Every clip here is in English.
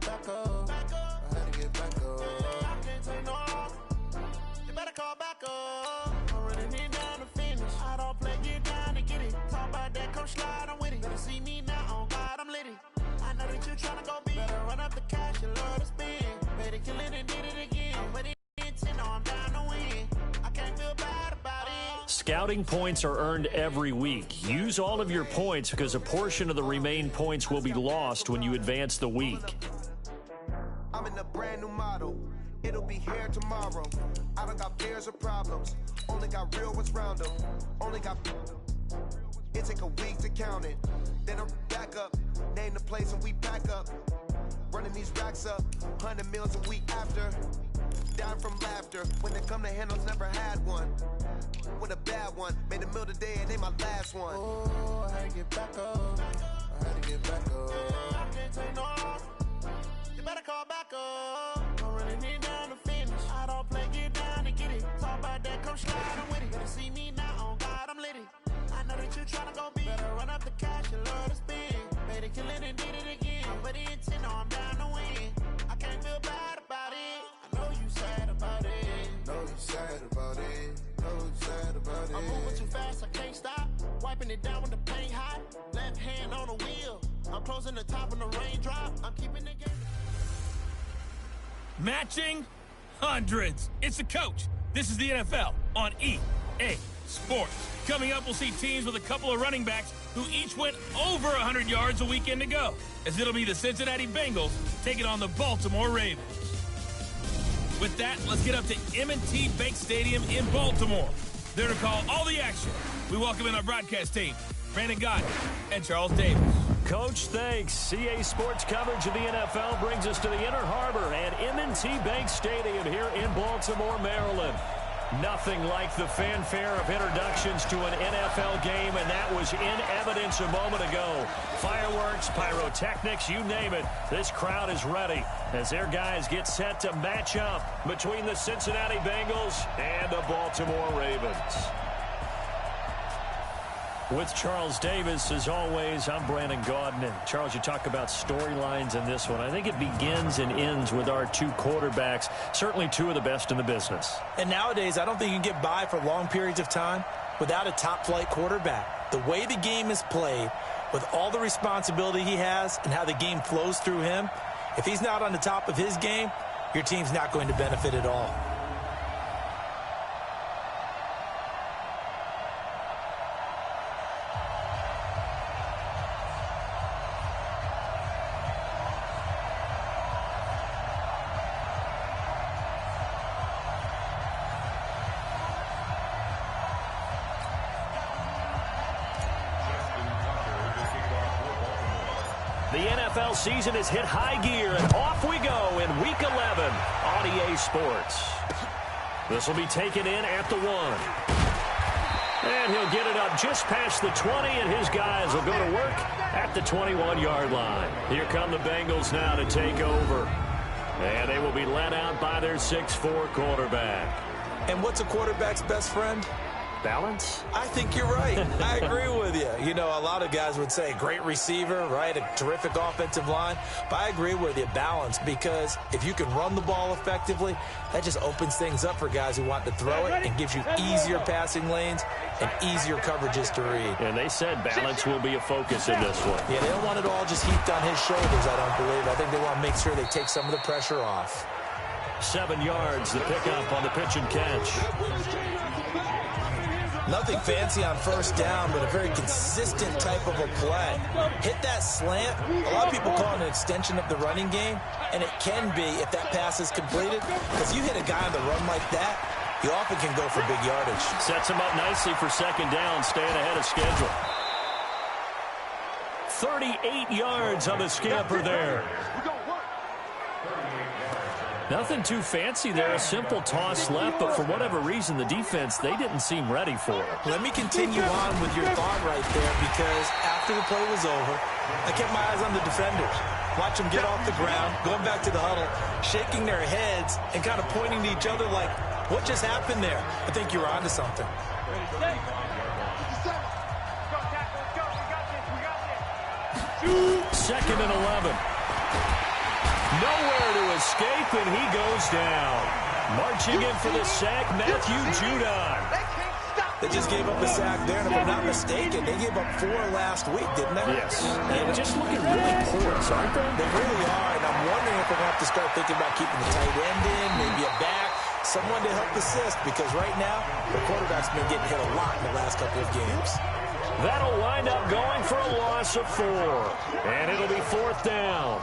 back up. I had to get back up. I can't take no loss. You better call back up. I'm running it down to finish. I don't play, get down to get it. Talk about that, come slide, I'm with it. Better see me now, on God, I'm lit it. I know that you tryna go big. Better run up the cash, you love to spend. Better kill it and did it again. I'm with it, no, I'm down to win. I can't feel bad about it. Scouting points are earned every week. Use all of your points because a portion of the remaining points will be lost when you advance the week. I'm in a brand new model. It'll be here tomorrow. I don't got fears or problems. Only got real ones round them. Only got... It take a week to count it. Then I'm back up. Name the place and we pack up. Running these racks up. 100 meals a week after. Down from laughter. When they come to handles, never had one. With a bad one. Made a meal today and they my last one. Oh, I had to get back up. I had to get back up. I can't take no loss. You better call back up. I'm running it down to finish. I don't play, get down to get it. Talk about that, come slide, I'm with it. Better see me now, on God, I'm lit it. I know that you tryna go big. Better run up the cash, you love to spend. Better kill it and did it again. I'm with it, no, I'm down to win. I can't feel bad about it. I know you sad about it. Know you sad about it. Know you sad about it. I'm moving too fast, I can't stop. Wiping it down when the paint hot. Left hand on the wheel. I'm closing the top when the raindrop. I'm keeping the game. Matching hundreds. It's the coach. This is the NFL on EA Sports. Coming up, we'll see teams with a couple of running backs who each went over 100 yards a weekend ago, as it'll be the Cincinnati Bengals taking on the Baltimore Ravens. With that, let's get up to M&T Bank Stadium in Baltimore. There to call all the action, we welcome in our broadcast team, Brandon Gott and Charles Davis. Coach, thanks. CA Sports coverage of the NFL brings us to the Inner Harbor at M&T Bank Stadium here in Baltimore, Maryland. Nothing like the fanfare of introductions to an NFL game, and that was in evidence a moment ago. Fireworks, pyrotechnics, you name it. This crowd is ready as their guys get set to match up between the Cincinnati Bengals and the Baltimore Ravens. With Charles Davis, as always, I'm Brandon Gaudin. And Charles, you talk about storylines in this one. I think it begins and ends with our two quarterbacks, certainly two of the best in the business. And nowadays, I don't think you can get by for long periods of time without a top-flight quarterback. The way the game is played, with all the responsibility he has and how the game flows through him, if he's not on the top of his game, your team's not going to benefit at all. The NFL season has hit high gear, and off we go in Week 11 on EA Sports. This will be taken in at the 1. And he'll get it up just past the 20, and his guys will go to work at the 21-yard line. Here come the Bengals now to take over. And they will be led out by their 6'4 quarterback. And what's a quarterback's best friend? Balance? I think you're right. I agree with you. You know, a lot of guys would say great receiver, right? A terrific offensive line. But I agree with you, balance, because if you can run the ball effectively, that just opens things up for guys who want to throw it and gives you easier passing lanes and easier coverages to read. And they said balance will be a focus in this one. Yeah, they don't want it all just heaped on his shoulders, I don't believe. I think they want to make sure they take some of the pressure off. 7 yards, the pickup on the pitch and catch. Nothing fancy on first down, but a very consistent type of a play. Hit that slant. A lot of people call it an extension of the running game, and it can be if that pass is completed, because you hit a guy on the run like that, you often can go for big yardage. Sets him up nicely for second down, staying ahead of schedule. 38 yards on the scamper there. Nothing too fancy there, a simple toss left, but for whatever reason, the defense, they didn't seem ready for it. Let me continue on with your thought right there, because after the play was over, I kept my eyes on the defenders. Watch them get off the ground, going back to the huddle, shaking their heads, and kind of pointing to each other like, what just happened there? I think you're onto something. Second and 11. Nowhere to escape, and he goes down. Marching in for the sack, Matthew Judon. They just gave up a sack there, and if I'm not mistaken, they gave up 4 last week, didn't they? Yes. And just looking really porous, aren't they? They really are, and I'm wondering if we're going to have to start thinking about keeping the tight end in, maybe a back, someone to help assist, because right now, the quarterback's been getting hit a lot in the last couple of games. That'll wind up going for a loss of 4. And it'll be 4th down.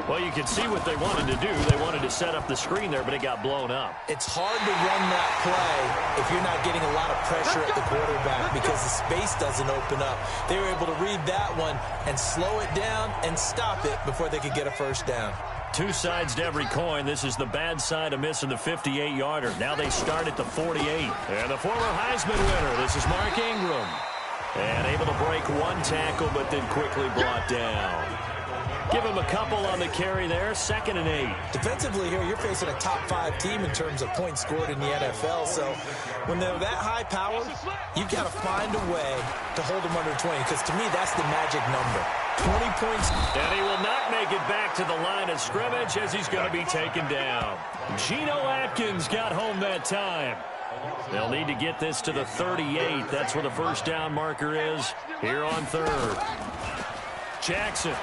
Well, you can see what they wanted to do. They wanted to set up the screen there, but it got blown up. It's hard to run that play if you're not getting a lot of pressure at the quarterback because the space doesn't open up. They were able to read that one and slow it down and stop it before they could get a first down. 2 sides to every coin. This is the bad side of missing the 58-yarder. Now they start at the 48. And the former Heisman winner, this is Mark Ingram. And able to break 1 tackle, but then quickly brought down. Give him a couple on the carry there. 2nd and 8. Defensively here, you're facing a top 5 team in terms of points scored in the NFL. So when they're that high powered, you've got to find a way to hold them under 20. Because to me, that's the magic number. 20 points. And he will not make it back to the line of scrimmage as he's going to be taken down. Geno Atkins got home that time. They'll need to get this to the 38. That's where the first down marker is here on 3rd. Jackson.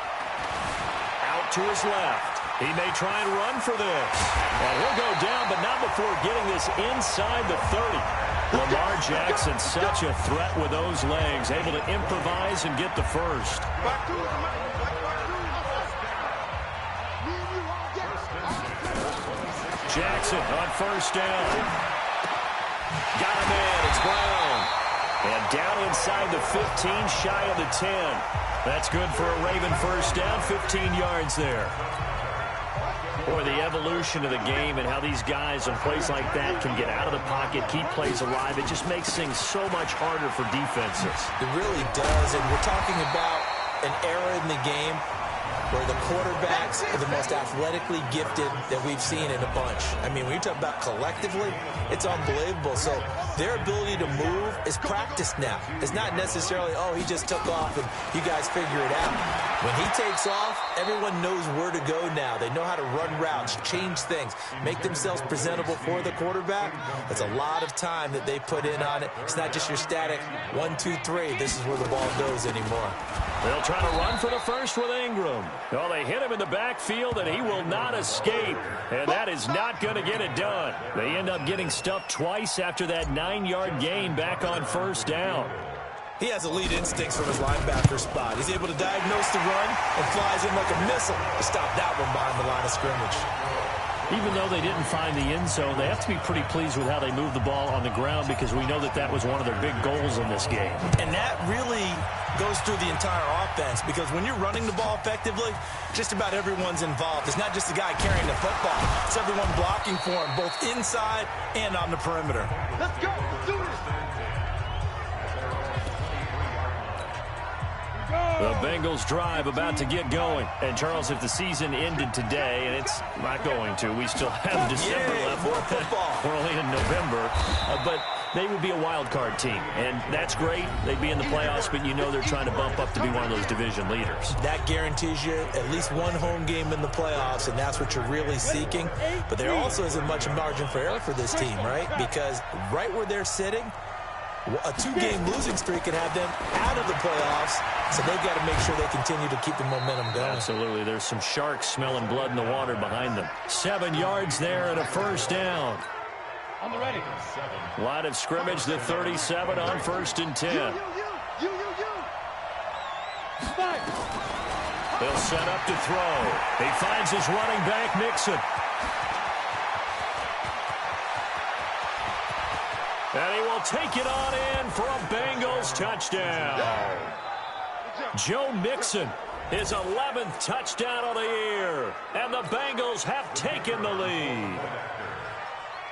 To his left. He may try and run for this. And he'll go down, but not before getting this inside the 30. Lamar Jackson, such a threat with those legs, able to improvise and get the first. Jackson on first down. Got him in. It's Brown. And down inside the 15, shy of the 10. That's good for a Raven first down, 15 yards there. Boy, the evolution of the game and how these guys in plays like that can get out of the pocket, keep plays alive, it just makes things so much harder for defenses. It really does, and we're talking about an era in the game where the quarterbacks are the most athletically gifted that we've seen in a bunch. I mean, when you talk about collectively, it's unbelievable. So their ability to move is practiced now. It's not necessarily, oh, he just took off and you guys figure it out. When he takes off, everyone knows where to go now. They know how to run routes, change things, make themselves presentable for the quarterback. That's a lot of time that they put in on it. It's not just your static 1, 2, 3. This is where the ball goes anymore. They'll try to run for the first with Ingram. Well, they hit him in the backfield, and he will not escape. And that is not going to get it done. They end up getting stuffed twice after that 9-yard gain back on first down. He has elite instincts from his linebacker spot. He's able to diagnose the run and flies in like a missile to stop that one behind the line of scrimmage. Even though they didn't find the end zone, they have to be pretty pleased with how they moved the ball on the ground because we know that that was one of their big goals in this game. And that really goes through the entire offense because when you're running the ball effectively, just about everyone's involved. It's not just the guy carrying the football. It's everyone blocking for him, both inside and on the perimeter. Let's go. Do this. The Bengals drive about to get going. And, Charles, if the season ended today, and it's not going to, we still have December left. More football. We're only in November. But they would be a wild card team. And that's great. They'd be in the playoffs, but you know they're trying to bump up to be one of those division leaders. That guarantees you at least one home game in the playoffs, and that's what you're really seeking. But there also isn't much margin for error for this team, right? Because right where they're sitting, a 2-game losing streak could have them out of the playoffs, so they've got to make sure they continue to keep the momentum going. Absolutely. There's some sharks smelling blood in the water behind them. 7 yards there and a first down. On the ready. Line of scrimmage, the 37 on 1st and 10. They'll set up to throw. He finds his running back, Mixon. And he will take it on in for a Bengals touchdown. Joe Mixon, his 11th touchdown of the year. And the Bengals have taken the lead.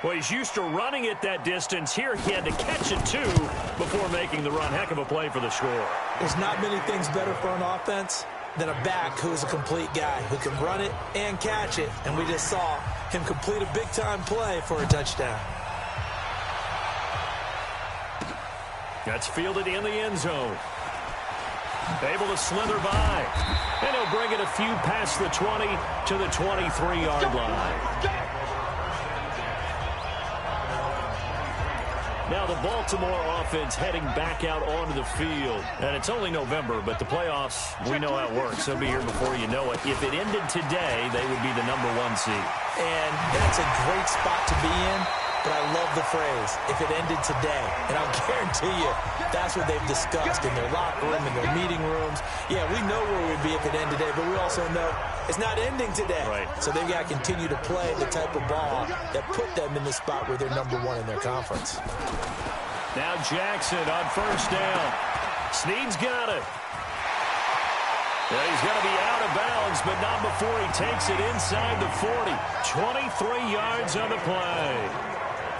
Well, he's used to running it that distance. Here he had to catch it, too, before making the run. Heck of a play for the score. There's not many things better for an offense than a back who's a complete guy who can run it and catch it. And we just saw him complete a big-time play for a touchdown. That's fielded in the end zone. Able to slither by. And he'll bring it a few past the 20 to the 23-yard line. Now the Baltimore offense heading back out onto the field. And it's only November, but the playoffs, we know how it works. They'll be here before you know it. If it ended today, they would be the #1 seed. And that's a great spot to be in. But I love the phrase, if it ended today. And I'll guarantee you, that's what they've discussed in their locker room, in their meeting rooms. Yeah, we know where we'd be if it ended today, but we also know it's not ending today. Right. So they've got to continue to play the type of ball that put them in the spot where they're #1 in their conference. Now Jackson on first down. Snead's got it. Well, he's going to be out of bounds, but not before he takes it inside the 40. 23 yards on the play.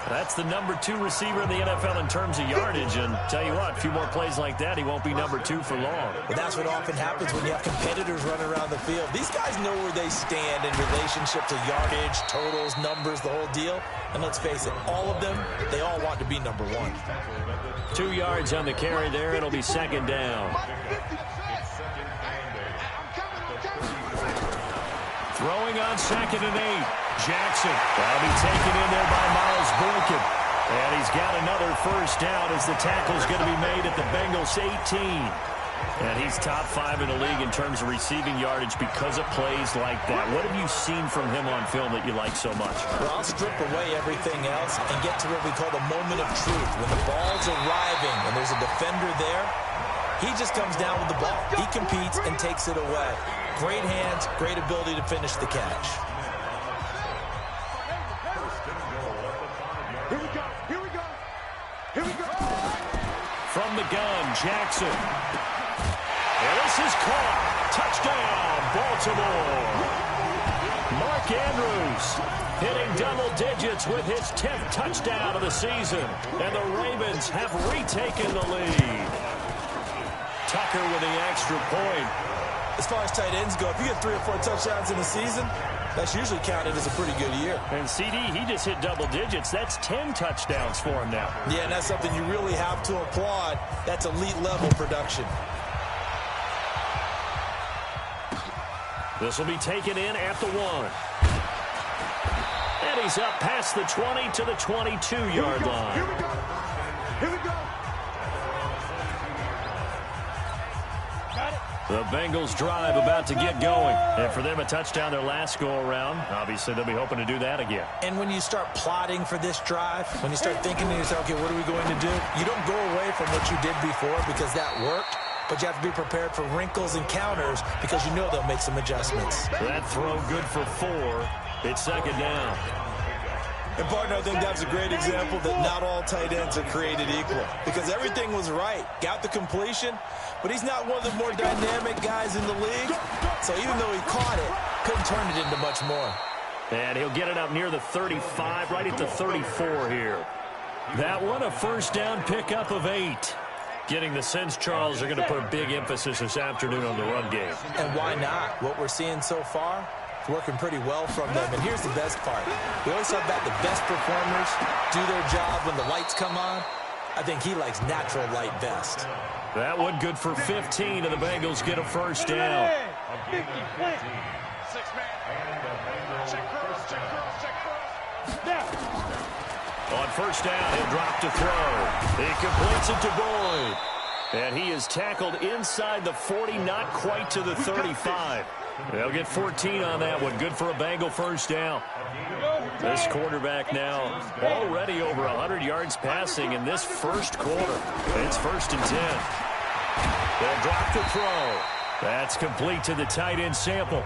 That's the #2 receiver in the NFL in terms of yardage. And tell you what, a few more plays like that, he won't be #2 for long. Well, that's what often happens when you have competitors running around the field. These guys know where they stand in relationship to yardage, totals, numbers, the whole deal. And let's face it, all of them, they all want to be #1. 2 yards on the carry there. It'll be second down. Throwing on 2nd and 8. Jackson. That'll be taken in there by Miles Boykin. And he's got another first down as the tackle's going to be made at the Bengals 18. And he's top 5 in the league in terms of receiving yardage because of plays like that. What have you seen from him on film that you like so much? Well, I'll strip away everything else and get to what we call the moment of truth. When the ball's arriving and there's a defender there, he just comes down with the ball. He competes and takes it away. Great hands, great ability to finish the catch. Here we go. Here we go. Here we go. From the gun, Jackson. And this is caught. Touchdown, Baltimore. Mark Andrews hitting double digits with his 10th touchdown of the season. And the Ravens have retaken the lead. Tucker with the extra point. As far as tight ends go, if you get 3 or 4 touchdowns in a season, that's usually counted as a pretty good year. And CD, he just hit double digits. That's 10 touchdowns for him now. Yeah, and that's something you really have to applaud. That's elite-level production. This will be taken in at the 1. And he's up past the 20 to the 22-yard line. Here we go. Here we go. Got it. The Bengals drive about to get going. And for them, a touchdown their last go-around. Obviously, they'll be hoping to do that again. And when you start plotting for this drive, when you start thinking to yourself, okay, what are we going to do? You don't go away from what you did before because that worked. But you have to be prepared for wrinkles and counters because you know they'll make some adjustments. That throw good for 4. It's second down. And, partner, I think that's a great example that not all tight ends are created equal because everything was right. Got the completion, but he's not one of the more dynamic guys in the league. So even though he caught it, couldn't turn it into much more. And he'll get it up near the 35, right at the 34 here. That one, a first down pickup of 8. Getting the sense, Charles, are going to put a big emphasis this afternoon on the run game. And why not? What we're seeing so far, it's working pretty well from them. And here's the best part. We always talk about the best performers do their job when the lights come on. I think he likes natural light best. That one good for 15, and the Bengals get a first down. 50, plant. 6-man. Check cross, check cross, check cross. Now. On first down, he'll drop to throw. He completes it to Boyd. And he is tackled inside the 40, not quite to the 35. They'll get 14 on that one. Good for a Bengal first down. This quarterback now already over 100 yards passing in this first quarter. It's 1st and 10. They'll drop to throw. That's complete to the tight end Sample.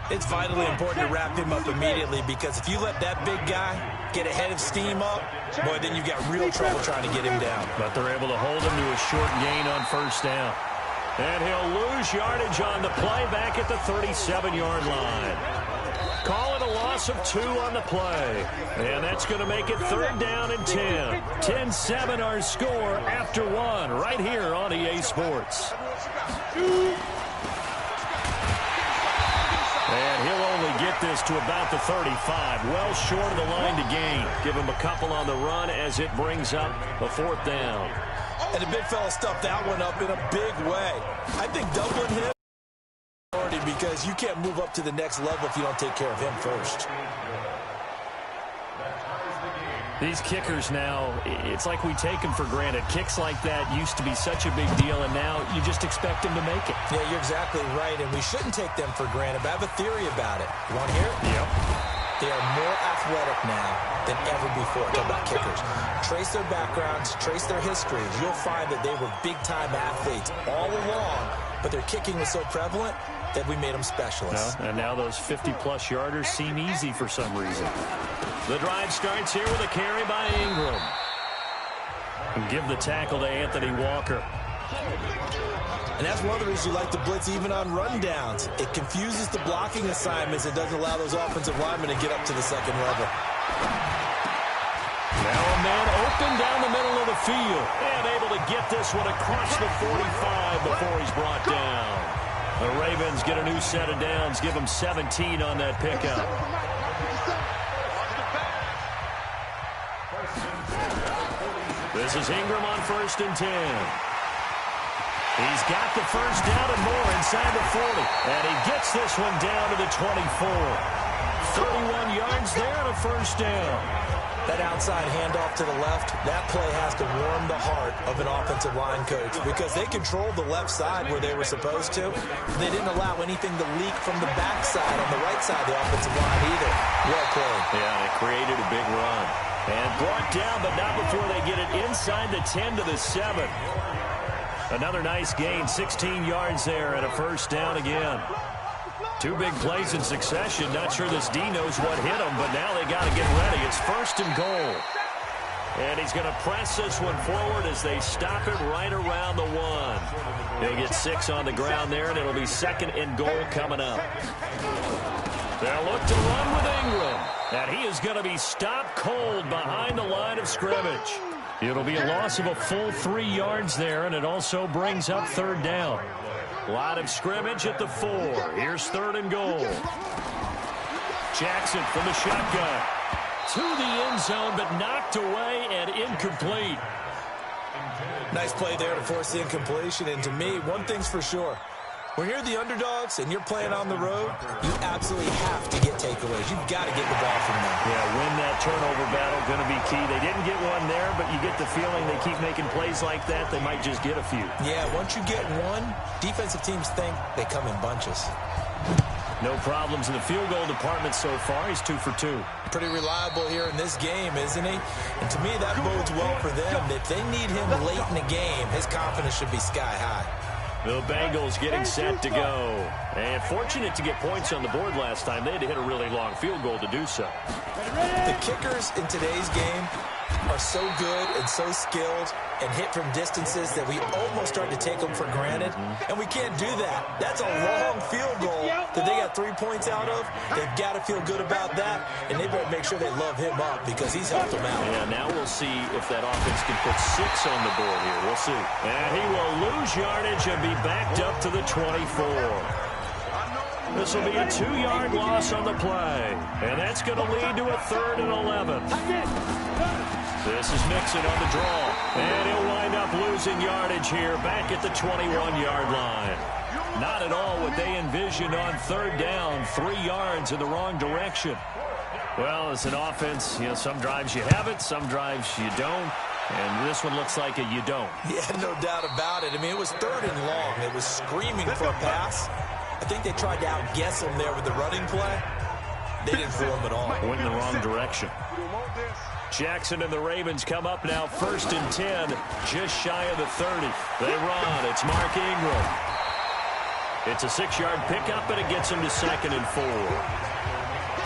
It's vitally important to wrap him up immediately because if you let that big guy get ahead of steam up, boy, then you've got real trouble trying to get him down. But they're able to hold him to a short gain on first down. And he'll lose yardage on the play back at the 37-yard line. Call it a loss of 2 on the play. And that's going to make it 3rd down and 10. 10-7 our score after 1 right here on EA Sports. And he'll only get this to about the 35. Well short of the line to gain. Give him a couple on the run as it brings up a 4th down. And the big fella stuffed that one up in a big way. I think doubling him because you can't move up to the next level if you don't take care of him first. These kickers now, it's like we take them for granted. Kicks like that used to be such a big deal, and now you just expect them to make it. Yeah, you're exactly right, and we shouldn't take them for granted, but I have a theory about it. You want to hear it? Yep. They are more athletic now than ever before. Talk about kickers. Trace their backgrounds, trace their histories. You'll find that they were big-time athletes all along, but their kicking was so prevalent that we made them specialists. And now those 50-plus yarders seem easy for some reason. The drive starts here with a carry by Ingram. And give the tackle to Anthony Walker. And that's one of the reasons you like to blitz even on rundowns. It confuses the blocking assignments. It doesn't allow those offensive linemen to get up to the second level. Now a man open down the middle of the field. And able to get this one across the 45 before he's brought down. The Ravens get a new set of downs. Give them 17 on that pickup. This is Ingram on 1st and 10. He's got the first down and more inside the 40. And he gets this one down to the 24. 31 yards there and a first down. That outside handoff to the left, that play has to warm the heart of an offensive line coach because they controlled the left side where they were supposed to. They didn't allow anything to leak from the backside on the right side of the offensive line either. Well played. Yeah, and it created a big run. And brought down, but not before they get it inside the 10 to the 7. Another nice gain, 16 yards there and a first down again. Two big plays in succession. Not sure this D knows what hit him, but now they got to get ready. It's 1st and goal. And he's going to press this one forward as they stop it right around the 1. He'll get 6 on the ground there, and it'll be 2nd and goal coming up. They'll look to run with Ingram. And he is going to be stopped cold behind the line of scrimmage. It'll be a loss of a full 3 yards there, and it also brings up 3rd down. Line of scrimmage at the 4. Here's 3rd and goal. Jackson from the shotgun. To the end zone, but knocked away and incomplete. Nice play there to force the incompletion. And to me, one thing's for sure. When you're the underdogs and you're playing on the road, you absolutely have to get takeaways. You've got to get the ball from them. Yeah, win that turnover battle, going to be key. They didn't get one there, but you get the feeling they keep making plays like that, they might just get a few. Yeah, once you get one, defensive teams think they come in bunches. No problems in the field goal department so far. He's 2 for 2. Pretty reliable here in this game, isn't he? And to me, that bodes well for them. If they need him late in the game, his confidence should be sky high. The Bengals getting set to go. And fortunate to get points on the board last time. They had to hit a really long field goal to do so. The kickers in today's game are so good and so skilled and hit from distances that we almost start to take them for granted. And we can't do that. That's a long field goal that they got 3 points out of. They've got to feel good about that. And they better make sure they love him up because he's helped them out. Yeah, now we'll see if that offense can put 6 on the board here. We'll see. And he will lose yardage and be backed up to the 24. This will be a 2-yard loss on the play. And that's going to lead to a 3rd and 11. This is Mixon on the draw. And he'll wind up losing yardage here back at the 21-yard line. Not at all what they envisioned on 3rd down. 3 yards in the wrong direction. Well, as an offense, you know, some drives you have it, some drives you don't. And this one looks like a you don't. Yeah, no doubt about it. I mean, it was 3rd and long. It was screaming for a pass. I think they tried to outguess him there with the running play. They didn't fool him at all. Went in the wrong direction. Jackson and the Ravens come up now 1st and 10, just shy of the 30. They run. It's Mark Ingram. It's a 6-yard pickup, and it gets him to 2nd and 4.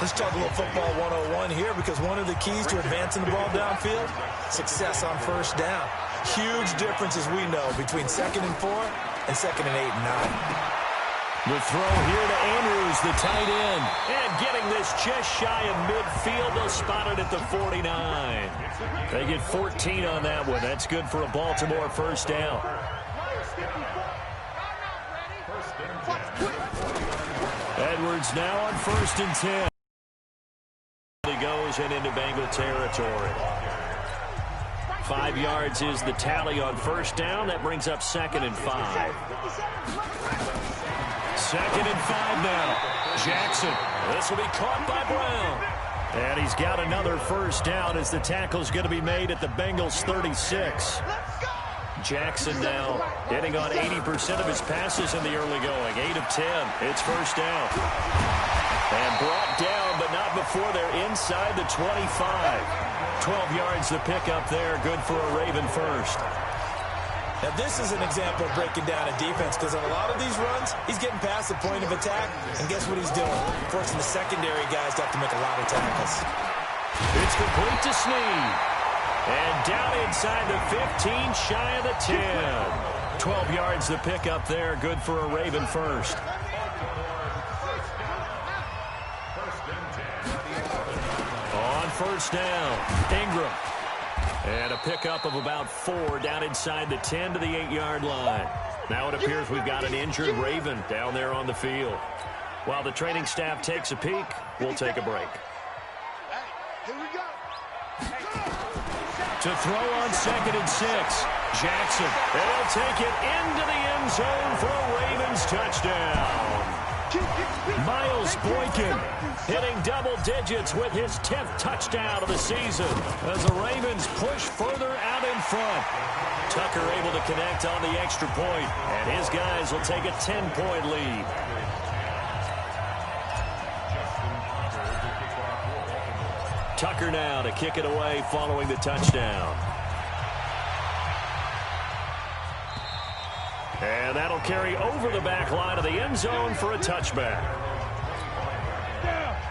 Let's talk a little football 101 here because one of the keys to advancing the ball downfield, success on 1st down. Huge difference, as we know, between 2nd and 4 and 2nd and 8 and 9. The throw here to Andrews, the tight end. And getting this just shy of midfield. They'll spot it at the 49. They get 14 on that one. That's good for a Baltimore 1st down. Edwards now on 1st and 10. He goes and into Bengal territory. 5 yards is the tally on first down. That brings up 2nd and 5. 2nd and 5 now. Jackson. This will be caught by Brown. And he's got another first down as the tackle's going to be made at the Bengals 36. Jackson now hitting on 80% of his passes in the early going. 8 of 10. It's first down. And brought down, but not before they're inside the 25. 12 yards the pickup there. Good for a Raven first. Now, this is an example of breaking down a defense because on a lot of these runs, he's getting past the point of attack, and guess what he's doing? Forcing the secondary guys to have to make a lot of tackles. It's complete to Snead. And down inside the 15, shy of the 10. 12 yards the pickup there. Good for a Raven first. On first down, Ingram. And a pickup of about 4 down inside the 10 to the 8-yard line. Now it appears we've got an injured Raven down there on the field. While the training staff takes a peek, we'll take a break. Here we go. To throw on 2nd and 6. Jackson. And he'll take it into the end zone for a Ravens touchdown. Miles Boykin hitting double digits with his 10th touchdown of the season as the Ravens push further out in front. Tucker able to connect on the extra point, and his guys will take a 10-point lead. Tucker now to kick it away following the touchdown. And that'll carry over the back line of the end zone for a touchback.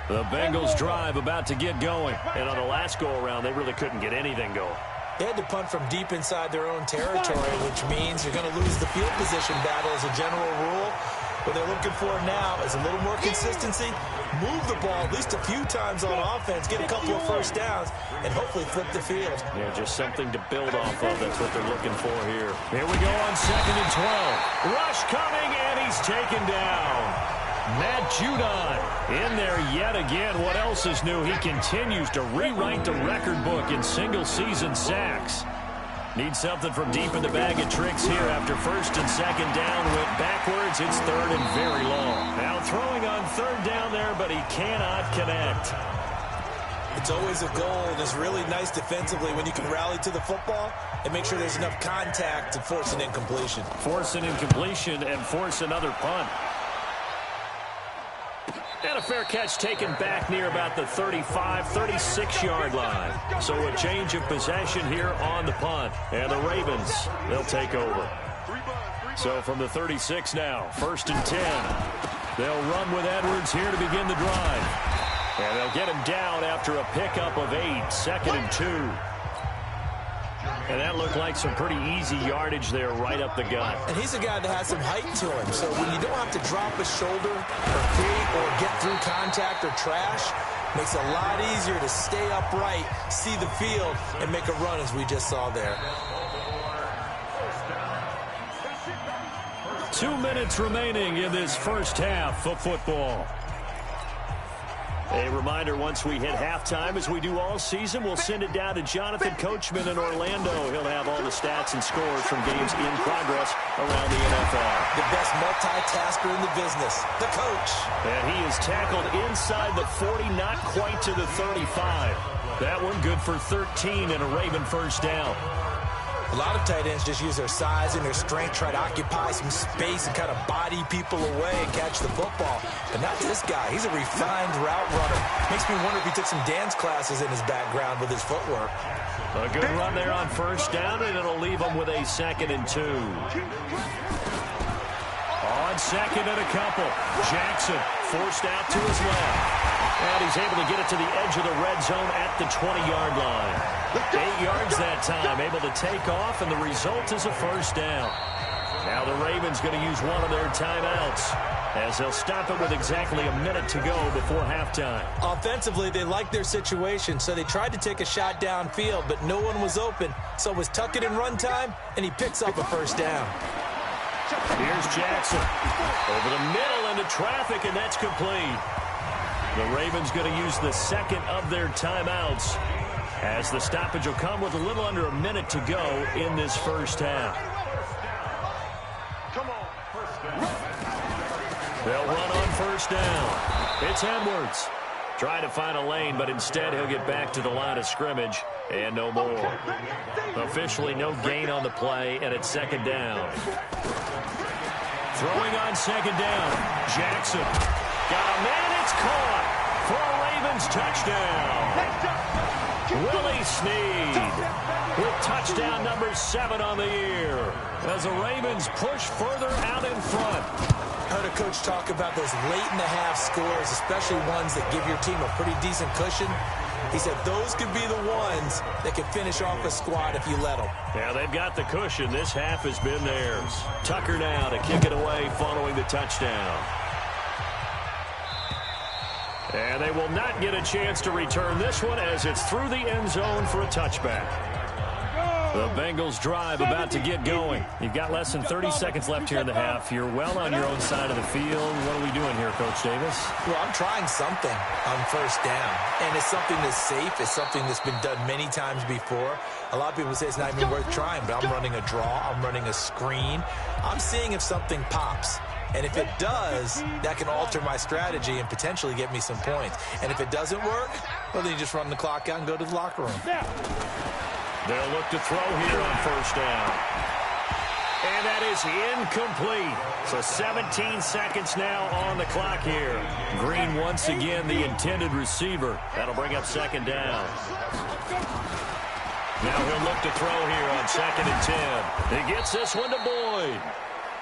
The Bengals drive about to get going. And on the last go-around, they really couldn't get anything going. They had to punt from deep inside their own territory, which means you're going to lose the field position battle as a general rule. What they're looking for now is a little more consistency, move the ball at least a few times on offense, get a couple of first downs, and hopefully flip the field. Yeah, just something to build off of. That's what they're looking for here. Here we go on 2nd and 12. Rush coming, and he's taken down. Matt Judon in there yet again. What else is new? He continues to rewrite the record book in single-season sacks. Needs something from deep in the bag of tricks here after 1st and 2nd down. Went backwards. It's 3rd and very long. Now throwing on 3rd down there, but he cannot connect. It's always a goal, and it's really nice defensively when you can rally to the football and make sure there's enough contact to force an incompletion. Force an incompletion and force another punt. And a fair catch taken back near about the 35, 36-yard line. So a change of possession here on the punt. And the Ravens, they'll take over. So from the 36 now, 1st and 10. They'll run with Edwards here to begin the drive. And they'll get him down after a pickup of 8, 2nd and 2. And that looked like some pretty easy yardage there right up the gut. And he's a guy that has some height to him. So when you don't have to drop a shoulder or create or get through contact or trash, makes it a lot easier to stay upright, see the field, and make a run as we just saw there. 2 minutes remaining in this first half of football. A reminder, once we hit halftime, as we do all season, we'll send it down to Jonathan Coachman in Orlando. He'll have all the stats and scores from games in progress around the NFL. The best multitasker in the business, the coach. And he is tackled inside the 40, not quite to the 35. That one good for 13 and a Raven first down. A lot of tight ends just use their size and their strength, try to occupy some space and kind of body people away and catch the football. But not this guy. He's a refined route runner. Makes me wonder if he took some dance classes in his background with his footwork. A good run there on first down, and it'll leave him with a 2nd and 2. On 2nd and a couple. Jackson forced out to his left. And he's able to get it to the edge of the red zone at the 20-yard line. 8 yards that time, able to take off, and the result is a first down. Now the Ravens going to use one of their timeouts as they'll stop it with exactly a minute to go before halftime. Offensively, they liked their situation, so they tried to take a shot downfield, but no one was open. So it was tuck it in run time, and he picks up a first down. Here's Jackson. Over the middle into traffic, and that's complete. The Ravens going to use the 2nd of their timeouts as the stoppage will come with a little under a minute to go in this first half. Come on, first down. They'll run on first down. It's Edwards. Trying to find a lane, but instead he'll get back to the line of scrimmage and no more. Officially no gain on the play, and it's second down. Throwing on second down. Jackson. Got a man. It's caught for a Ravens touchdown. Willie Snead with touchdown number 7 on the year as the Ravens push further out in front. I heard a coach talk about those late-in-the-half scores, especially ones that give your team a pretty decent cushion. He said those could be the ones that could finish off a squad if you let them. Yeah, they've got the cushion. This half has been theirs. Tucker now to kick it away following the touchdown. And they will not get a chance to return this one as it's through the end zone for a touchback. The Bengals drive about to get going. You've got less than 30 seconds left here in the half. You're well on your own side of the field. What are we doing here, Coach Davis? Well, I'm trying something on first down, and it's something that's safe. It's something that's been done many times before. A lot of people say it's not even worth trying, but I'm running a draw. I'm running a screen. I'm seeing if something pops. And if it does, that can alter my strategy and potentially get me some points. And if it doesn't work, well, then you just run the clock out and go to the locker room. They'll look to throw here on first down. And that is incomplete. So 17 seconds now on the clock here. Green once again the intended receiver. That'll bring up second down. Now he'll look to throw here on 2nd and 10. He gets this one to Boyd.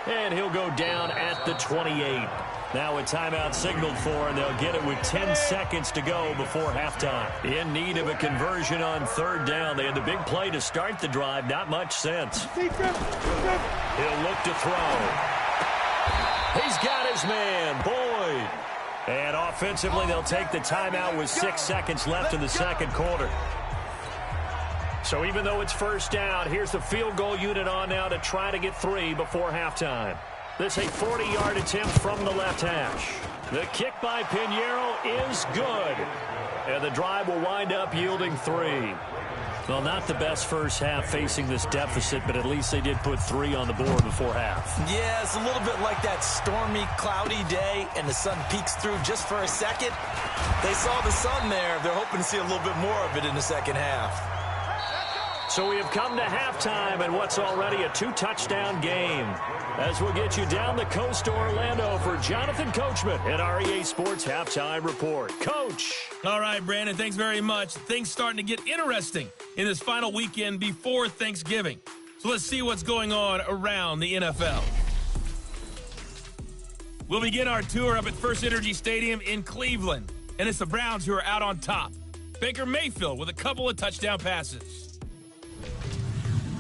And he'll go down at the 28. Now a timeout signaled for, and they'll get it with 10 seconds to go before halftime. In need of a conversion on 3rd down. They had the big play to start the drive. Not much sense. He'll look to throw. He's got his man, Boyd. And offensively, they'll take the timeout with 6 seconds left in the second quarter. So even though it's first down, here's the field goal unit on now to try to get 3 before halftime. This a 40-yard attempt from the left hash. The kick by Pinheiro is good. And the drive will wind up yielding 3. Well, not the best first half facing this deficit, but at least they did put 3 on the board before half. Yeah, it's a little bit like that stormy, cloudy day, and the sun peeks through just for a second. They saw the sun there. They're hoping to see a little bit more of it in the second half. So we have come to halftime in what's already a 2-touchdown game. As we'll get you down the coast to Orlando for Jonathan Coachman at our EA Sports Halftime Report. Coach. All right, Brandon, thanks very much. Things starting to get interesting in this final weekend before Thanksgiving. So let's see what's going on around the NFL. We'll begin our tour up at First Energy Stadium in Cleveland. And it's the Browns who are out on top. Baker Mayfield with a couple of touchdown passes.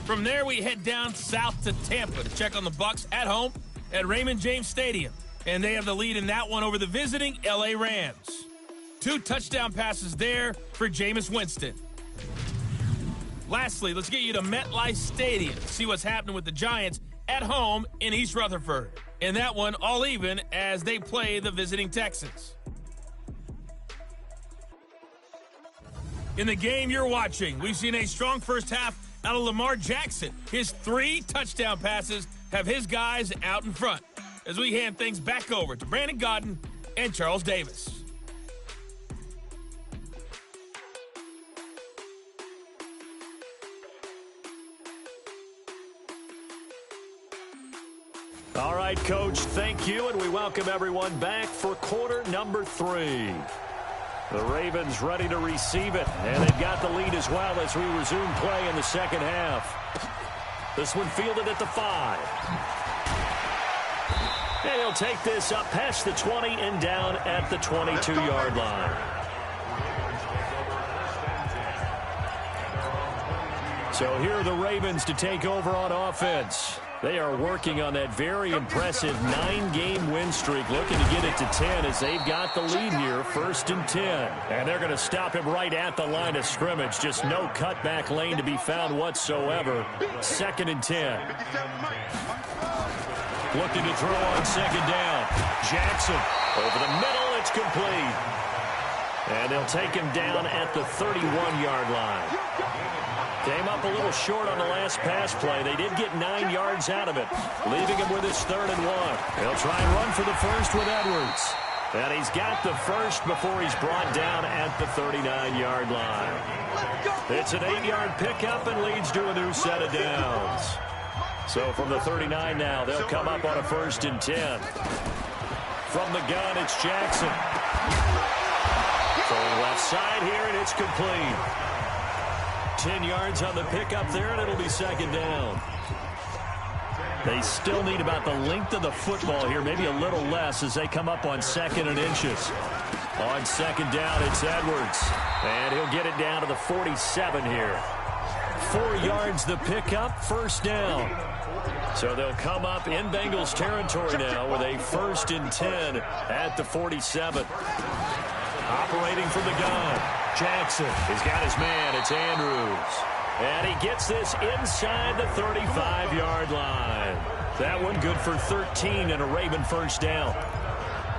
From there, we head down south to Tampa to check on the Bucs at home at Raymond James Stadium. And they have the lead in that one over the visiting L.A. Rams. 2 touchdown passes there for Jameis Winston. Lastly, let's get you to MetLife Stadium to see what's happening with the Giants at home in East Rutherford. And that one all even as they play the visiting Texans. In the game you're watching, we've seen a strong first half out of Lamar Jackson. His 3 touchdown passes have his guys out in front. As we hand things back over to Brandon Godden and Charles Davis. All right, Coach, thank you, and we welcome everyone back for quarter number 3. The Ravens ready to receive it, and they've got the lead as well as we resume play in the second half. This one fielded at the 5. And he'll take this up past the 20 and down at the 22-yard line. So here are the Ravens to take over on offense. They are working on that very impressive 9-game win streak, looking to get it to 10 as they've got the lead here, 1st and 10. And they're going to stop him right at the line of scrimmage. Just no cutback lane to be found whatsoever. 2nd and 10. Looking to throw on 2nd down. Jackson over the middle. It's complete. And they'll take him down at the 31-yard line. Came up a little short on the last pass play. They did get 9 yards out of it, leaving him with his 3rd and 1. He'll try and run for the first with Edwards. And he's got the first before he's brought down at the 39-yard line. It's an 8-yard pickup and leads to a new set of downs. So from the 39 now, they'll come up on a 1st and 10. From the gun, it's Jackson. Going left side here, and it's complete. 10 yards on the pickup there, and it'll be 2nd down. They still need about the length of the football here, maybe a little less as they come up on 2nd and inches. On 2nd down, it's Edwards. And he'll get it down to the 47 here. 4 yards the pickup, 1st down. So they'll come up in Bengals territory now with a 1st and 10 at the 47. Operating from the gun, Jackson. He's got his man. It's Andrews. And he gets this inside the 35-yard line. That one good for 13 and a Raven 1st down.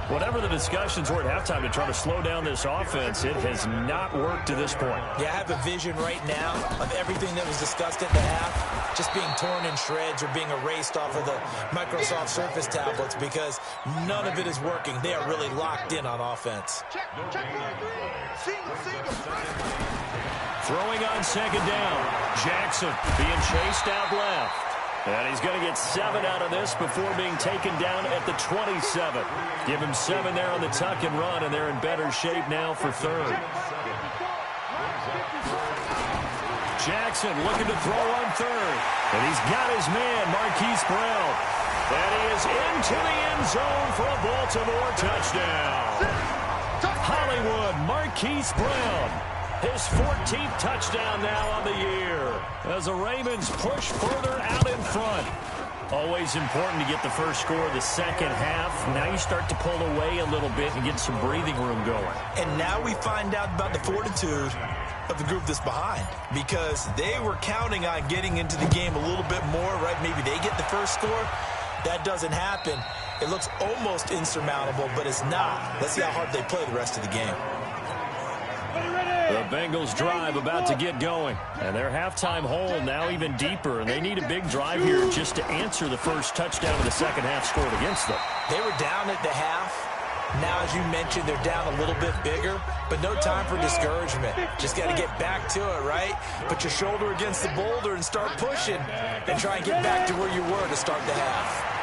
Whatever the discussions were at halftime to try to slow down this offense, it has not worked to this point. Yeah, I have a vision right now of everything that was discussed at the half just being torn in shreds or being erased off of the Microsoft Surface tablets because none of it is working. They are really locked in on offense. Throwing on 2nd down. Jackson being chased out left. And he's going to get 7 out of this before being taken down at the 27. Give him 7 there on the tuck and run, and they're in better shape now for 3rd. Jackson looking to throw on 3rd. And he's got his man, Marquise Brown. And he is into the end zone for a Baltimore touchdown. Hollywood, Marquise Brown. His 14th touchdown now on the year as the Ravens push further out in front. Always important to get the first score of the second half. Now you start to pull away a little bit and get some breathing room going. And now we find out about the fortitude of the group that's behind because they were counting on getting into the game a little bit more, right? Maybe they get the first score. That doesn't happen. It looks almost insurmountable, but it's not. Let's see how hard they play the rest of the game. The Bengals drive about to get going, and their halftime hole now even deeper, and they need a big drive here just to answer the first touchdown of the second half scored against them. They were down at the half. Now, as you mentioned, they're down a little bit bigger, but no time for discouragement. Just got to get back to it, right? Put your shoulder against the boulder and start pushing, and try and get back to where you were to start the half.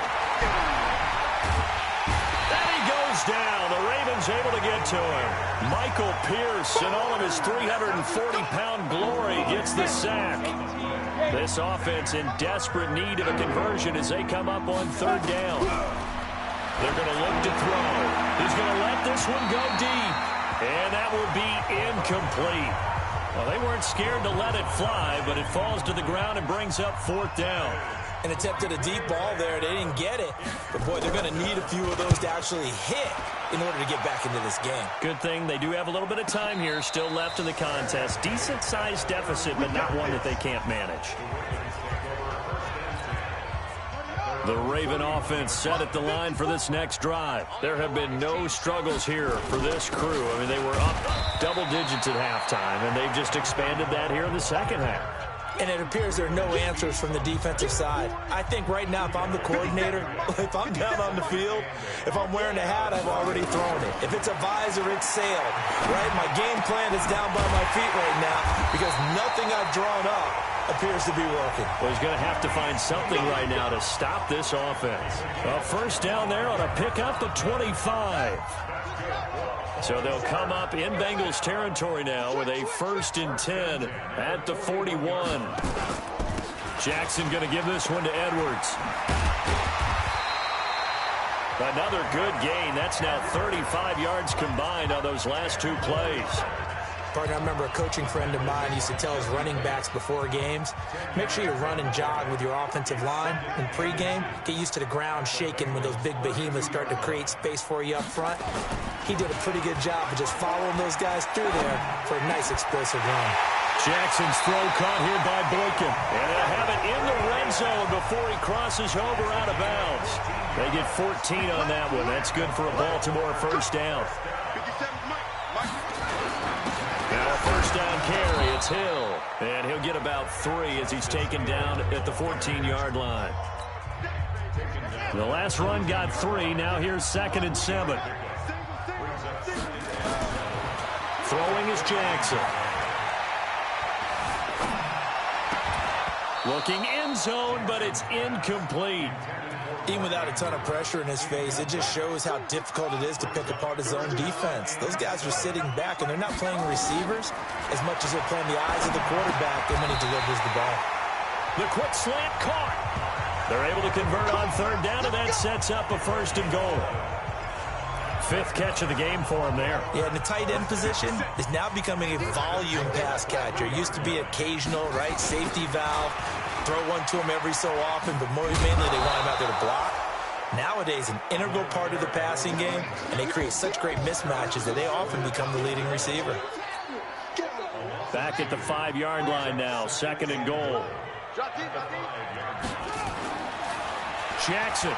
Down. The Ravens able to get to him. Michael Pierce in all of his 340-pound glory gets the sack. This offense in desperate need of a conversion as they come up on 3rd down. They're going to look to throw. He's going to let this one go deep. And that will be incomplete. Well, they weren't scared to let it fly, but it falls to the ground and brings up 4th down. And attempted a deep ball there. They didn't get it. But, boy, they're going to need a few of those to actually hit in order to get back into this game. Good thing they do have a little bit of time here still left in the contest. Decent-sized deficit, but not one that they can't manage. The Raven offense set at the line for this next drive. There have been no struggles here for this crew. I mean, they were up double digits at halftime, and they've just expanded that here in the second half. And it appears there are no answers from the defensive side. I think right now, if I'm the coordinator, if I'm down on the field, if I'm wearing a hat, I've already thrown it. If it's a visor, it's sailed, right? My game plan is down by my feet right now because nothing I've drawn up appears to be working. Well, he's going to have to find something right now to stop this offense. A 1st down there on a pickup at 25. So they'll come up in Bengals territory now with a 1st and 10 at the 41. Jackson going to give this one to Edwards. Another good gain. That's now 35 yards combined on those last 2 plays. Partner, I remember a coaching friend of mine used to tell his running backs before games, make sure you run and jog with your offensive line in pregame. Get used to the ground shaking when those big behemoths start to create space for you up front. He did a pretty good job of just following those guys through there for a nice explosive run. Jackson's throw caught here by Boykin. And they'll have it in the red zone before he crosses over out of bounds. They get 14 on that one. That's good for a Baltimore 1st down. first down carry. It's Hill. And he'll get about 3 as he's taken down at the 14-yard line. The last run got 3. Now here's 2nd and 7. Throwing is Jackson. Looking end zone, but it's incomplete. Even without a ton of pressure in his face, it just shows how difficult it is to pick apart his own defense. Those guys are sitting back, and they're not playing receivers as much as they're playing the eyes of the quarterback when he delivers the ball. The quick slant caught. They're able to convert on 3rd down, and that sets up a 1st and goal. 5th catch of the game for him there. Yeah, and the tight end position is now becoming a volume pass catcher. It used to be occasional, right, safety valve, throw one to him every so often, but mainly they want him out there to block. Nowadays, an integral part of the passing game, and they create such great mismatches that they often become the leading receiver. Back at the 5-yard line now, 2nd and goal. Jackson.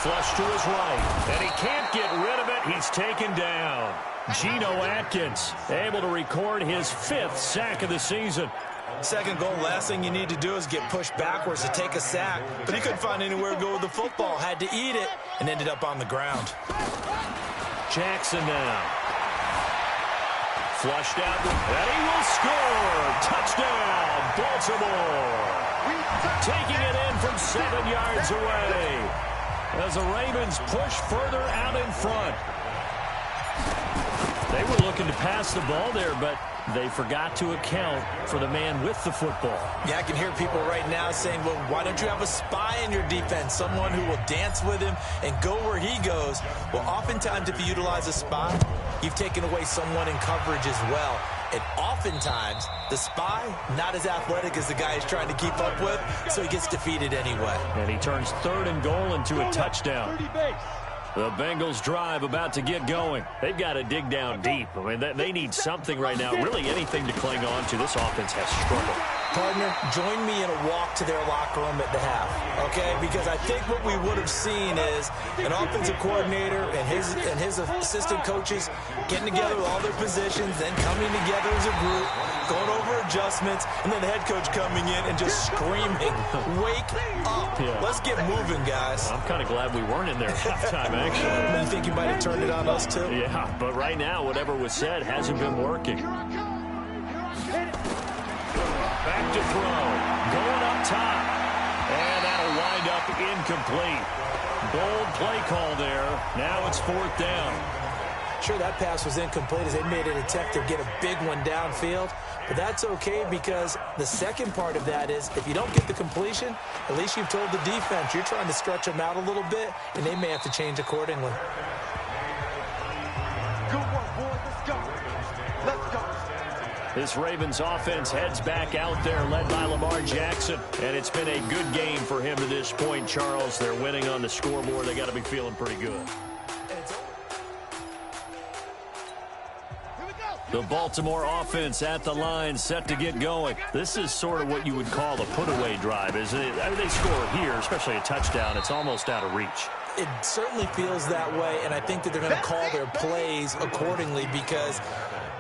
Flush to his right, and he can't get rid of it. He's taken down. Geno Atkins able to record his 5th sack of the season. 2nd goal, last thing you need to do is get pushed backwards to take a sack. But he couldn't find anywhere to go with the football, had to eat it, and ended up on the ground. Jackson now. Flushed out, and he will score. Touchdown, Baltimore. Taking it in from 7 yards away as the Ravens push further out in front. They were looking to pass the ball there, but they forgot to account for the man with the football. Yeah, I can hear people right now saying, well, why don't you have a spy in your defense, someone who will dance with him and go where he goes? Well, oftentimes if you utilize a spy, you've taken away someone in coverage as well. And oftentimes, the spy, not as athletic as the guy he's trying to keep up with, so he gets defeated anyway. And he turns 3rd and goal into a touchdown. The Bengals drive about to get going. They've got to dig down deep. I mean, they need something right now, really anything to cling on to. This offense has struggled. Partner, join me in a walk to their locker room at the half, okay? Because I think what we would have seen is an offensive coordinator and his assistant coaches getting together with all their positions, then coming together as a group, going over adjustments, and then the head coach coming in and just screaming, wake up. Yeah. Let's get moving, guys. I'm kind of glad we weren't in there at halftime, actually. You think you might have turned it on us, too? Yeah, but right now, whatever was said hasn't been working. Back to throw. Going up top. And that'll wind up incomplete. Bold play call there. Now it's 4th down. Sure, that pass was incomplete as they made an attempt to get a big one downfield. But that's okay because the second part of that is if you don't get the completion, at least you've told the defense you're trying to stretch them out a little bit, and they may have to change accordingly. Good work, boys. Let's go. Let's go. This Ravens offense heads back out there, led by Lamar Jackson. And it's been a good game for him to this point, Charles. They're winning on the scoreboard. They got to be feeling pretty good. The Baltimore offense at the line, set to get going. This is sort of what you would call a put-away drive, isn't it? I mean, they score here, especially a touchdown. It's almost out of reach. It certainly feels that way, and I think that they're going to call their plays accordingly because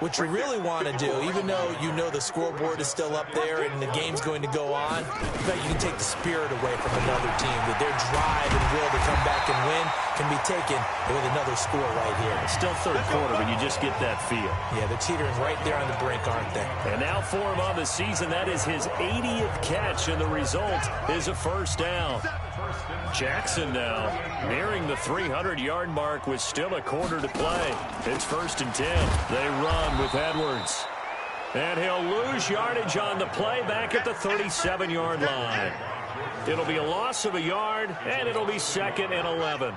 what you really want to do, even though you know the scoreboard is still up there and the game's going to go on, but you can take the spirit away from another team, that their drive and will to come back and win can be taken with another score right here. It's still 3rd quarter, but you just get that feel. Yeah, they're teetering right there on the brink, aren't they? And now for him on the season, that is his 80th catch, and the result is a 1st down. Jackson now nearing the 300-yard mark with still a quarter to play. It's 1st and 10. They run with Edwards. And he'll lose yardage on the play back at the 37-yard line. It'll be a loss of a yard, and it'll be 2nd and 11.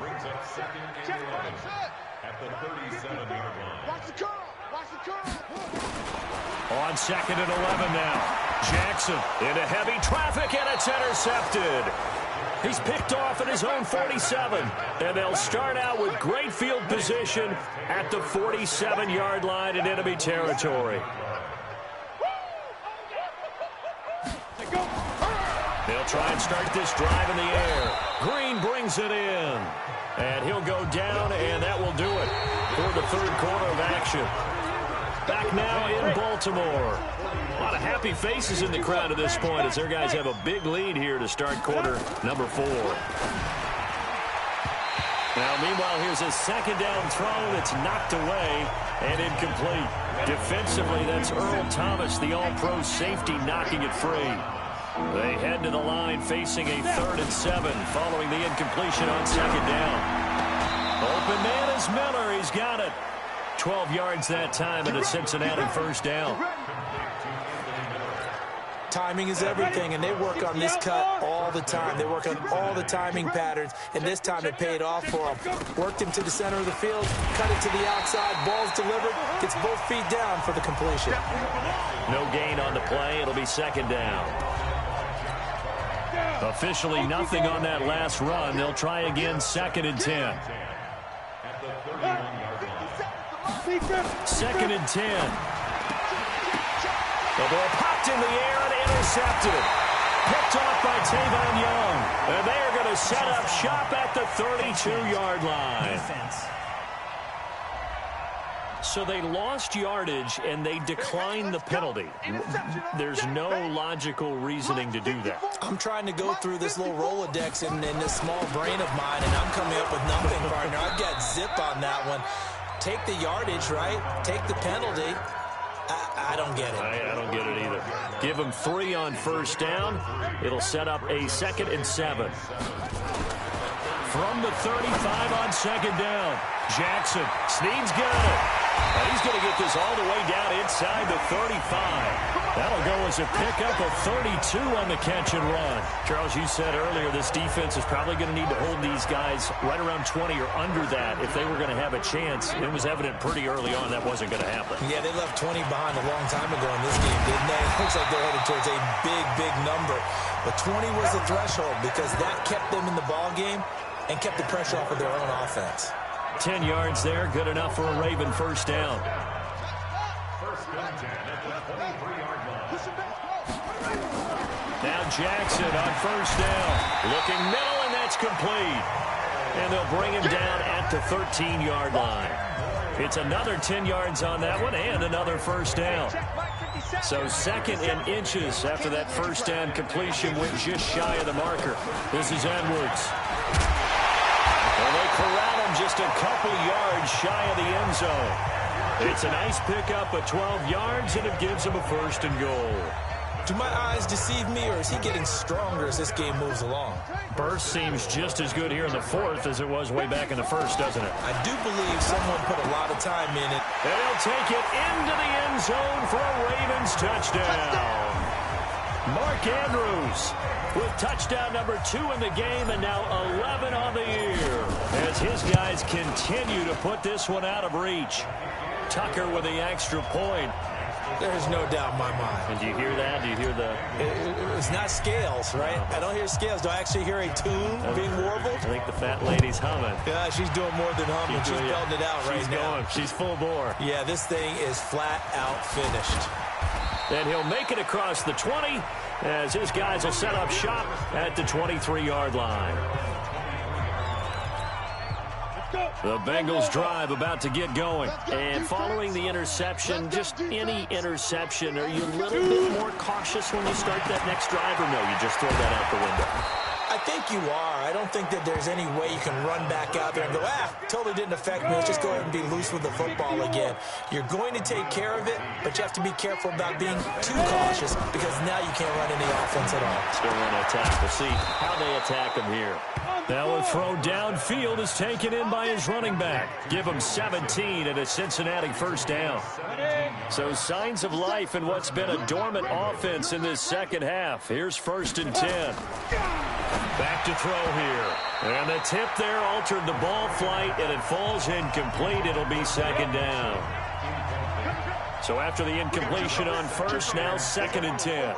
On 2nd and 11 now. Jackson into heavy traffic, and it's intercepted. He's picked off at his own 47, and they'll start out with great field position at the 47-yard line in enemy territory. They'll try and start this drive in the air. Green brings it in, and he'll go down, and that will do it for the 3rd quarter of action. Back now in Baltimore. A lot of happy faces in the crowd at this point as their guys have a big lead here to start quarter number 4. Now, meanwhile, here's a second down throw that's knocked away and incomplete. Defensively, that's Earl Thomas, the all-pro safety, knocking it free. They head to the line facing a 3rd and 7 following the incompletion on second down. Open man is Miller. He's got it. 12 yards that time and a Cincinnati first down. Timing is everything, and they work on this cut all the time. They work on all the timing patterns, and this time it paid off for them. Worked him to the center of the field, cut it to the outside, ball's delivered, gets both feet down for the completion. No gain on the play. It'll be second down. Officially nothing on that last run. They'll try again, 2nd and 10. 2nd and 10. The ball popped in the air and intercepted. Picked off by Tavon Young. And they are going to set up shop at the 32-yard line. So they lost yardage and they declined the penalty. There's no logical reasoning to do that. I'm trying to go through this little Rolodex in this small brain of mine, and I'm coming up with nothing, partner. I've got zip on that one. Take the yardage, right? Take the penalty. I don't get it. I don't get it either. Give them 3 on first down. It'll set up a 2nd and 7. From the 35 on second down. Jackson. Snead's got it. And he's going to get this all the way down inside the 35. That'll go as a pickup of 32 on the catch and run. Charles, you said earlier this defense is probably going to need to hold these guys right around 20 or under that if they were going to have a chance. It was evident pretty early on that wasn't going to happen. Yeah, they left 20 behind a long time ago in this game, didn't they? It looks like they're headed towards a big, big number. But 20 was the threshold because that kept them in the ball game and kept the pressure off of their own offense. 10 yards there, good enough for a Raven first down. Now Jackson on first down. Looking middle, and that's complete. And they'll bring him down at the 13-yard line. It's another 10 yards on that one and another first down. So 2nd and inches after that first down completion went just shy of the marker. This is Edwards. And they corral him just a couple yards shy of the end zone. It's a nice pickup of 12 yards, and it gives him a 1st and goal. Do my eyes deceive me, or is he getting stronger as this game moves along? Burst seems just as good here in the 4th as it was way back in the 1st, doesn't it? I do believe someone put a lot of time in it. And he'll take it into the end zone for a Ravens touchdown. Mark Andrews with touchdown number 2 in the game, and now 11 on the year as his guys continue to put this one out of reach. Tucker with the extra point. There's no doubt in my mind. And do you hear that? Do you hear the... It's not scales, right? I don't hear scales. Do I actually hear a tune being warbled? I think the fat lady's humming. Yeah, she's doing more than humming. She's belting it out right now. She's full bore. Yeah, this thing is flat out finished. And he'll make it across the 20 as his guys will set up shop at the 23-yard line. The Bengals drive about to get going. And following the interception, just any interception, are you a little bit more cautious when you start that next drive, or no, you just throw that out the window? I think you are. I don't think that there's any way you can run back out there and go, totally didn't affect me. Let's just go ahead and be loose with the football again. You're going to take care of it, but you have to be careful about being too cautious because now you can't run any offense at all. Still want to attack. We'll see how they attack him here. Now a throw downfield is taken in by his running back. Give him 17 and a Cincinnati first down. So signs of life in what's been a dormant offense in this second half. Here's 1st and 10. Back to throw here. And the tip there altered the ball flight, and it falls incomplete. It'll be 2nd down. So after the incompletion on first, now 2nd and 10.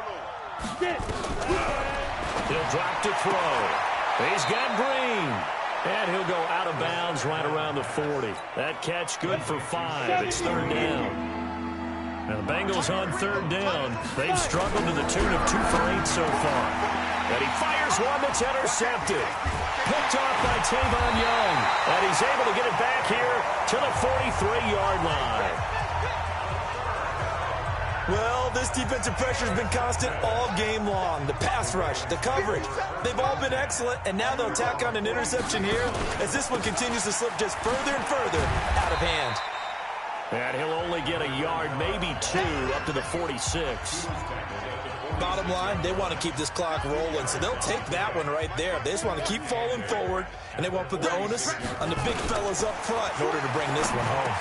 He'll drop to throw. He's got Green. And he'll go out of bounds right around the 40. That catch good for 5. It's 3rd down. Now the Bengals on 3rd down. They've struggled to the tune of 2 for 8 so far. And he fires one that's intercepted. Picked off by Tavon Young. And he's able to get it back here to the 43-yard line. Well, this defensive pressure has been constant all game long. The pass rush, the coverage, they've all been excellent, and now they'll tack on an interception here as this one continues to slip just further and further out of hand. And he'll only get a yard, maybe 2, up to the 46. Bottom line, they want to keep this clock rolling, so they'll take that one right there. They just want to keep falling forward, and they won't put the onus on the big fellas up front in order to bring this one home.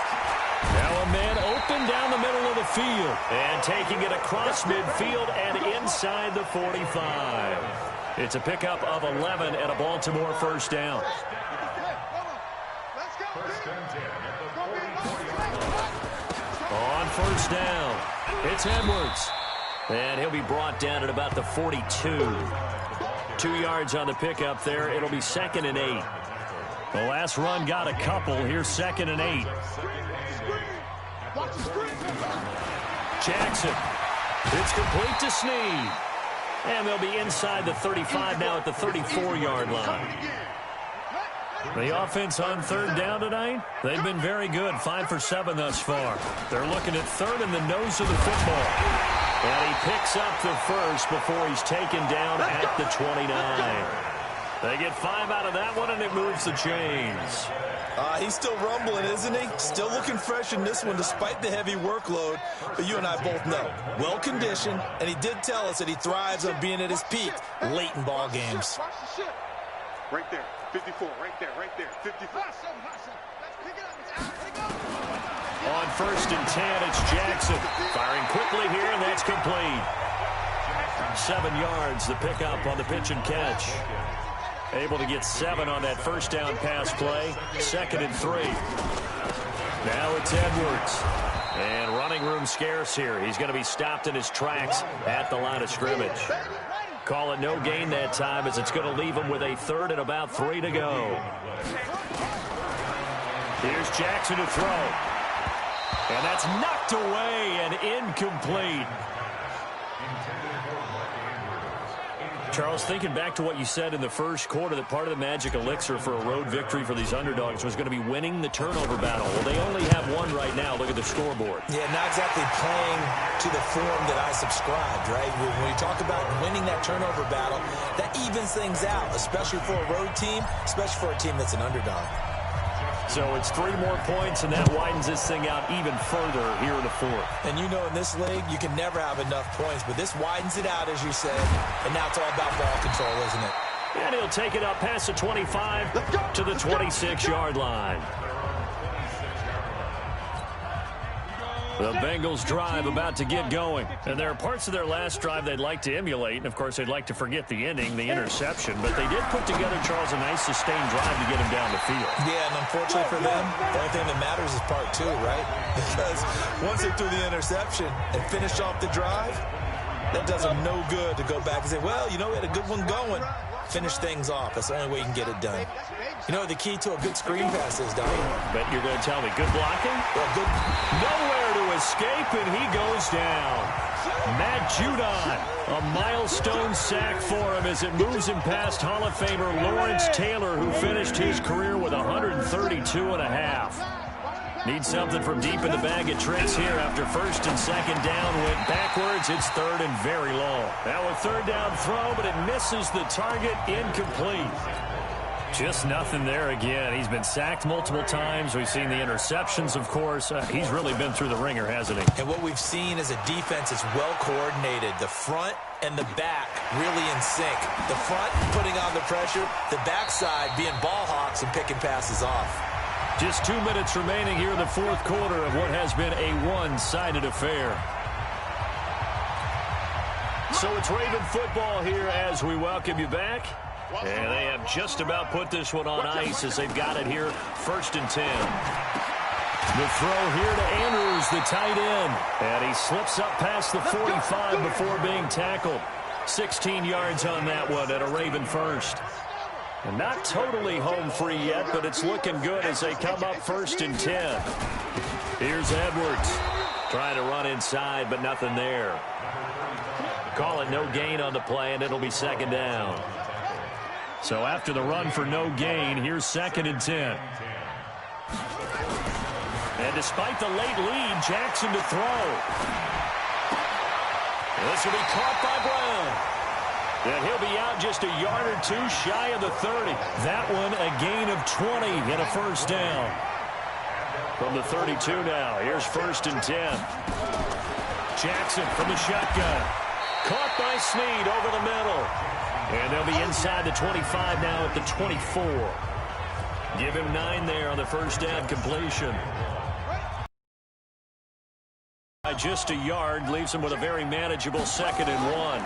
Now a man open down the middle of the field, and taking it across midfield and inside the 45. It's a pickup of 11 and a Baltimore first down. On first down, it's Edwards. And he'll be brought down at about the 42. 2 yards on the pickup there. It'll be 2nd and 8. The last run got a couple. Here's 2nd and 8. Jackson. It's complete to Snead. And they'll be inside the 35 now at the 34-yard line. The offense on 3rd down tonight, they've been very good. 5 for 7 thus far. They're looking at 3rd in the nose of the football. And he picks up the first before he's taken down at the 29. They get 5 out of that one, and it moves the chains. He's still rumbling, isn't he? Still looking fresh in this one despite the heavy workload. But you and I both know, well-conditioned, and he did tell us that he thrives on being at his peak late in ball games. Right there, 54, right there, 54. On 1st and 10, it's Jackson. Firing quickly here, and that's complete. 7 yards, the pickup on the pitch and catch. Able to get 7 on that first down pass play. 2nd and 3. Now it's Edwards. And running room scarce here. He's going to be stopped in his tracks at the line of scrimmage. Call it no gain that time as it's going to leave him with a 3rd and about 3 to go. Here's Jackson to throw. And that's knocked away and incomplete. Charles, thinking back to what you said in the first quarter, that part of the magic elixir for a road victory for these underdogs was going to be winning the turnover battle. Well, they only have 1 right now. Look at the scoreboard. Yeah, not exactly playing to the form that I subscribed, right? When you talk about winning that turnover battle, that evens things out, especially for a road team, especially for a team that's an underdog. So it's 3 more points, and that widens this thing out even further here in the 4th. And you know in this league, you can never have enough points, but this widens it out, as you said, and now it's all about ball control, isn't it? And he'll take it up past the 25 to the 26-yard line. The Bengals drive about to get going. And there are parts of their last drive they'd like to emulate. And, of course, they'd like to forget the ending, the interception. But they did put together, Charles, a nice sustained drive to get him down the field. Yeah, and unfortunately for them, the only thing that matters is part 2, right? Because once they threw the interception and finished off the drive, that does them no good to go back and say, well, you know, we had a good one going. Finish things off. That's the only way you can get it done. You know what the key to a good screen pass is, Donnie? Bet you're going to tell me good blocking? Well, good. Nowhere to escape, and he goes down. Matt Judon, a milestone sack for him as it moves him past Hall of Famer Lawrence Taylor, who finished his career with 132 and a half. Need something from deep in the bag of tricks here after 1st and 2nd down. Went backwards. It's 3rd and very long. Now a 3rd down throw, but it misses the target. Incomplete. Just nothing there again. He's been sacked multiple times. We've seen the interceptions, of course. He's really been through the ringer, hasn't he? And what we've seen is a defense that's well coordinated. The front and the back really in sync. The front putting on the pressure. The backside being ball hawks and picking passes off. Just 2 minutes remaining here in the 4th quarter of what has been a one-sided affair. So it's Raven football here as we welcome you back. And they have just about put this one on ice as they've got it here, 1st and 10. The throw here to Andrews, the tight end. And he slips up past the 45 before being tackled. 16 yards on that one at a Raven first. And not totally home free yet, but it's looking good as they come up 1st and 10. Here's Edwards. Trying to run inside, but nothing there. Call it no gain on the play, and it'll be 2nd down. So after the run for no gain, here's 2nd and 10. And despite the late lead, Jackson to throw. This will be caught by Brown. And he'll be out just a yard or two shy of the 30. That one a gain of 20 and a first down. From the 32 now, here's 1st and 10. Jackson from the shotgun. Caught by Snead over the middle. And they'll be inside the 25 now at the 24. Give him 9 there on the first down completion. By just a yard, leaves him with a very manageable 2nd and 1.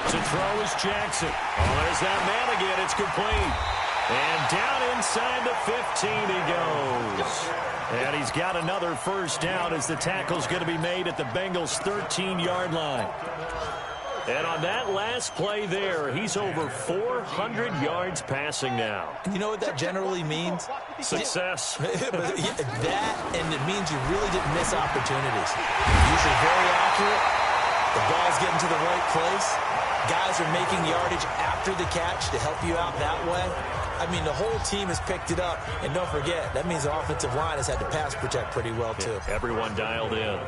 To throw is Jackson. Oh, there's that man again. It's complete. And down inside the 15 he goes. And he's got another first down as the tackle's going to be made at the Bengals' 13-yard line. And on that last play there, he's over 400 yards passing now. You know what that generally means? Success. That, and it means you really didn't miss opportunities. Usually very accurate. The ball's getting to the right place. Guys are making yardage after the catch to help you out that way. I mean, the whole team has picked it up. And don't forget, that means the offensive line has had to pass protect pretty well, too. Yeah, everyone dialed in.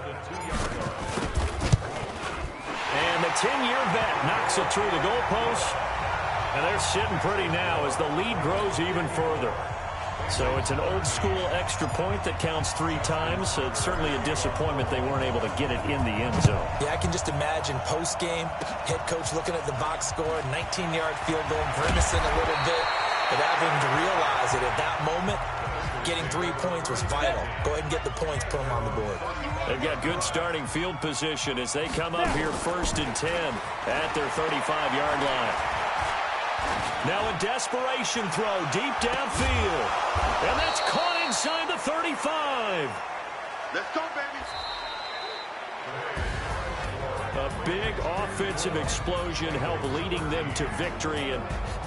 And the 10-year vet knocks it through the goalpost. And they're sitting pretty now as the lead grows even further. So it's an old-school extra point that counts 3 times. It's certainly a disappointment they weren't able to get it in the end zone. Yeah, I can just imagine post-game, head coach looking at the box score, 19-yard field goal, grimacing a little bit, but having to realize that at that moment, getting 3 points was vital. Go ahead and get the points, put them on the board. They've got good starting field position as they come up here 1st and 10 at their 35-yard line. Now a desperation throw deep downfield. And that's caught inside the 35. Let's go, baby. A big offensive explosion helped leading them to victory. And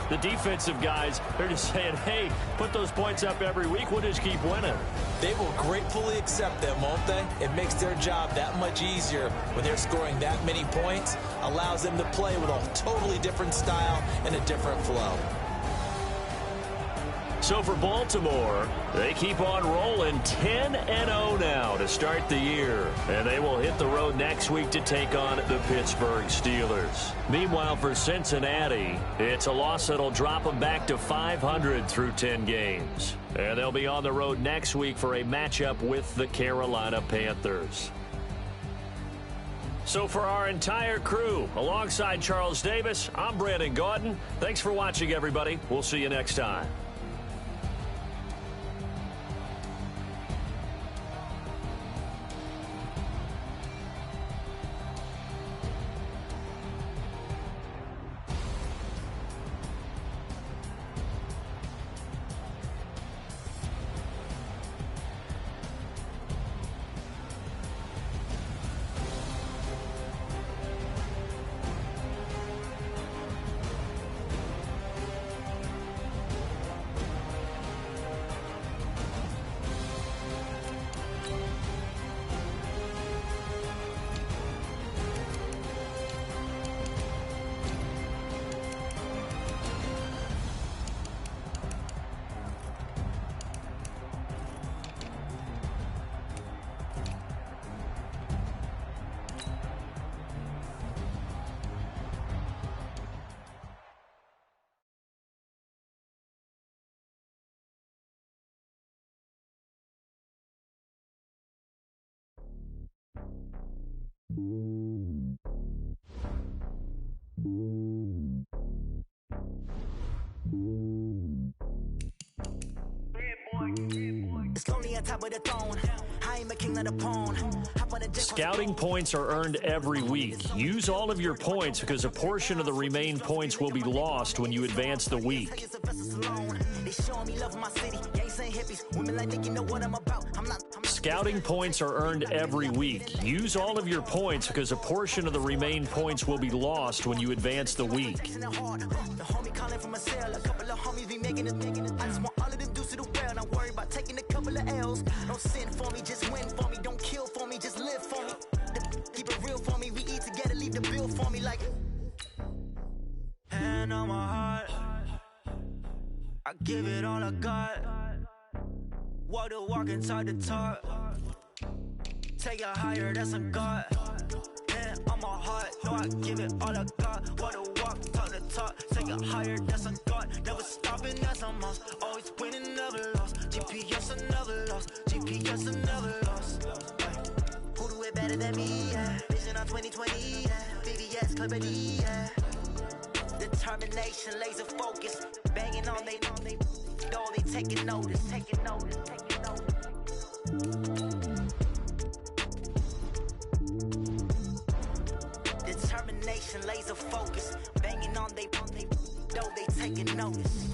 the defensive guys, they're just saying, hey, put those points up every week. We'll just keep winning. They will gratefully accept them, won't they? It makes their job that much easier when they're scoring that many points. Allows them to play with a totally different style and a different flow. So for Baltimore, they keep on rolling 10-0 now to start the year. And they will hit the road next week to take on the Pittsburgh Steelers. Meanwhile, for Cincinnati, it's a loss that'll drop them back to 500 through 10 games. And they'll be on the road next week for a matchup with the Carolina Panthers. So for our entire crew, alongside Charles Davis, I'm Brandon Gaudin. Thanks for watching, everybody. We'll see you next time. Scouting points are earned every week. Use all of your points because a portion of the remaining points will be lost when you advance the week. Scouting points are earned every week. Use all of your points because a portion of the remaining points will be lost when you advance the week. Don't sin for me, just win for me. Don't kill for me, just live for me. Keep it real for me. We eat together, leave the bill for me like. Hand on my heart, I give it all I got. Walk the walk inside the talk. Take it higher, that's a God. Hand on my heart. know I give it all I got. What a walk, talk the talk, take it higher, that's a god. Never stopping, that's a must. Always winning, never lost. GPS, I never lost. GPS, I never lost. Who do it better than me? Yeah. Vision on 2020. Yeah. VVS, Clippity. Yeah. Determination, laser focus, banging on they, though they taking notice, taking notice, taking notice. Determination, laser focus, banging on they, though they taking notice.